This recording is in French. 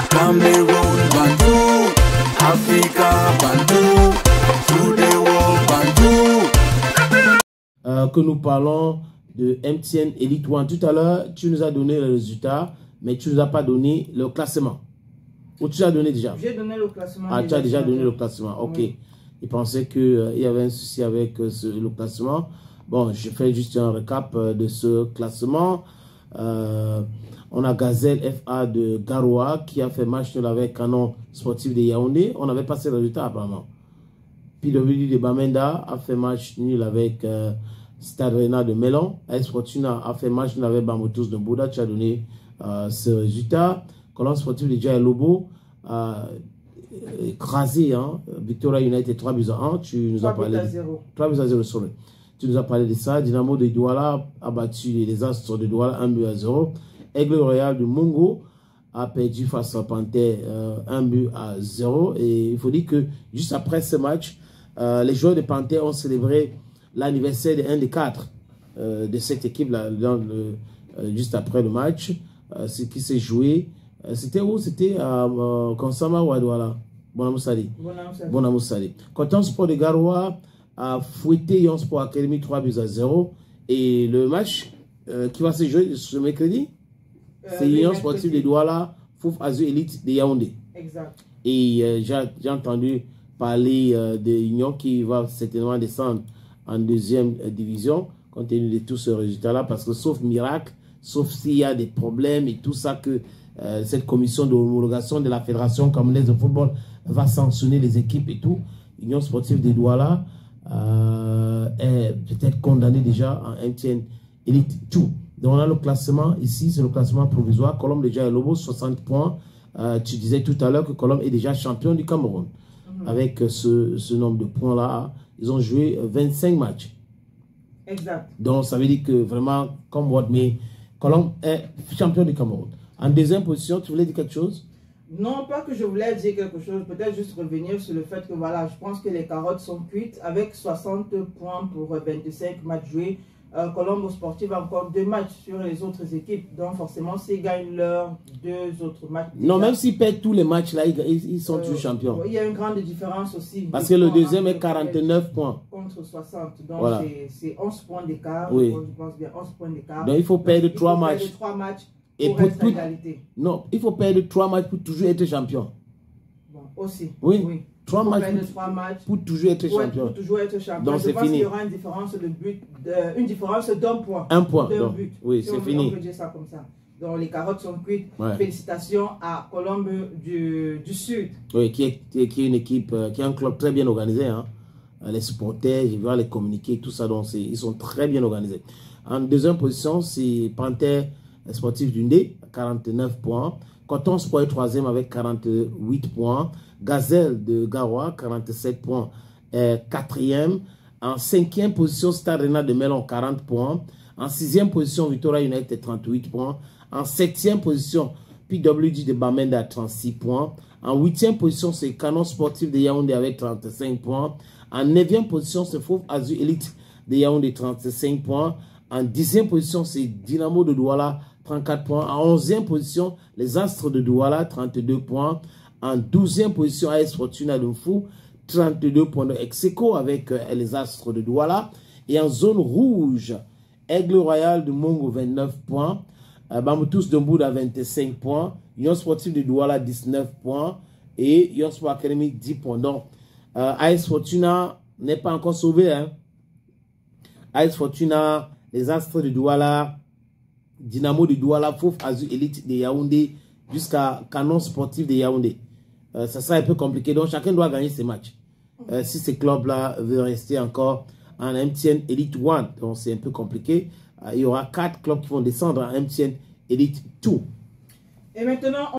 Cameroun, Bandou, Africa, Bandou, through the world, Bandou. Que nous parlons de MTN Elite One. Tout à l'heure, tu nous as donné le résultat, mais tu ne nous as pas donné le classement. Ou tu as donné déjà? J'ai donné le classement. Ah, tu as déjà donné le classement. Ok. Oui. Il pensait qu'il y avait un souci avec le classement. Bon, je fais juste un récap de ce classement. On a Gazelle FA de Garoua qui a fait match nul avec Canon Sportif de Yaoundé. On avait passé le résultat apparemment. PWD de Bamenda a fait match nul avec Stade Rennais de Melon. AS Fortuna a fait match nul avec Bamoutos de Bouddha. Tu as donné ce résultat. Colombe Sportif de Djaï Lobo écrasé, hein. Victoria United 3-1. Tu nous as parlé. 3-0, sorry. Tu nous as parlé de ça. Dynamo de Douala a battu les Astres de Douala 1-0. Aigle Royal de Mongo a perdu face à Panthère 1-0. Et il faut dire que juste après ce match, les joueurs de Panthère ont célébré l'anniversaire de 1 des 4 de cette équipe-là, juste après le match. Ce qui s'est joué, c'était où? C'était à Konsama ou à Douala? Bonamoussali. Bonamoussali. Coton Sport de Garoua a fouetté Yon Sport Academy 3-0. Et le match qui va se jouer ce mercredi, c'est Yon Sportif de Douala, Fouf Azur Elite de Yaoundé. Exact. Et j'ai entendu parler de Union qui va certainement descendre en deuxième division, compte tenu de tout ce résultat-là, parce que sauf miracle, sauf s'il y a des problèmes et tout ça, que cette commission de homologation de la Fédération camerounaise de football va sanctionner les équipes et tout. Union Sportive de Douala est peut-être condamnée déjà en MTN Elite 2. Donc on a le classement ici, c'est le classement provisoire. Colombe de Djaï Lobo, 60 points. Tu disais tout à l'heure que Colombe est déjà champion du Cameroun. Avec ce nombre de points-là, ils ont joué 25 matchs. Exact. Donc ça veut dire que vraiment, comme what, mais Colombe est champion du Cameroun. En deuxième position, tu voulais dire quelque chose? Non, pas que je voulais dire quelque chose, peut-être juste revenir sur le fait que voilà, je pense que les carottes sont cuites avec 60 points pour 25 matchs joués. Colombo Sportif a encore 2 matchs sur les autres équipes, donc forcément s'ils gagnent leurs 2 autres matchs. Non, même s'ils perdent tous les matchs là, ils sont toujours champions. Il y a une grande différence aussi. Parce que le deuxième est 49 points. Contre 60, donc voilà. C'est 11 points d'écart. Oui. Je pense bien 11 points d'écart. Donc il faut perdre 3 matchs. Perdre 3 matchs et pour rester à égalité. Non, il faut perdre 3 matchs pour toujours être champion. Bon, aussi. Oui. 3 matchs pour toujours être champion. Pour toujours être champion. Donc c'est fini. Il y aura une différence de but, une différence d'un point. Un point. D'un but. Oui, c'est fini. On peut dire ça comme ça. Donc les carottes sont cuites. Ouais. Félicitations à Colombe du Sud. Oui, qui est une équipe, qui est un club très bien organisé. Hein. Les supporters, je vais les communiquer, tout ça. Donc ils sont très bien organisés. En deuxième position, c'est Panthère Sportif d'Undé, 49 points. Coton Sport est troisième avec 48 points. Gazelle de Garoua, 47 points, quatrième. En cinquième position, Stade Rennais de Melon, 40 points. En sixième position, Victoria United, 38 points. En septième position, PWD de Bamenda, 36 points. En huitième position, c'est Canon Sportif de Yaoundé avec 35 points. En neuvième position, c'est Fouf Azur Elite de Yaoundé, 35 points. En dixième position, c'est Dynamo de Douala, 34 points. En 11e position, les Astres de Douala, 32 points. En 12e position, AS Fortuna de Mfou, 32 points de ex-aequo avec les Astres de Douala. Et en zone rouge, Aigle Royal de Mongo, 29 points. Bamoutos de Mbouda, 25 points. Yon Sportif de Douala, 19 points. Et Yon Sport Academy, 10 points. Donc, AS Fortuna n'est pas encore sauvé. Hein. AS Fortuna, les Astres de Douala, Dynamo de Douala, Fouf Azur Elite de Yaoundé, jusqu'à Canon Sportif de Yaoundé. Ça sera un peu compliqué. Donc, chacun doit gagner ses matchs. Si ces clubs-là veulent rester encore en MTN Elite 1, donc c'est un peu compliqué. Il y aura 4 clubs qui vont descendre en MTN Elite 2. Et maintenant,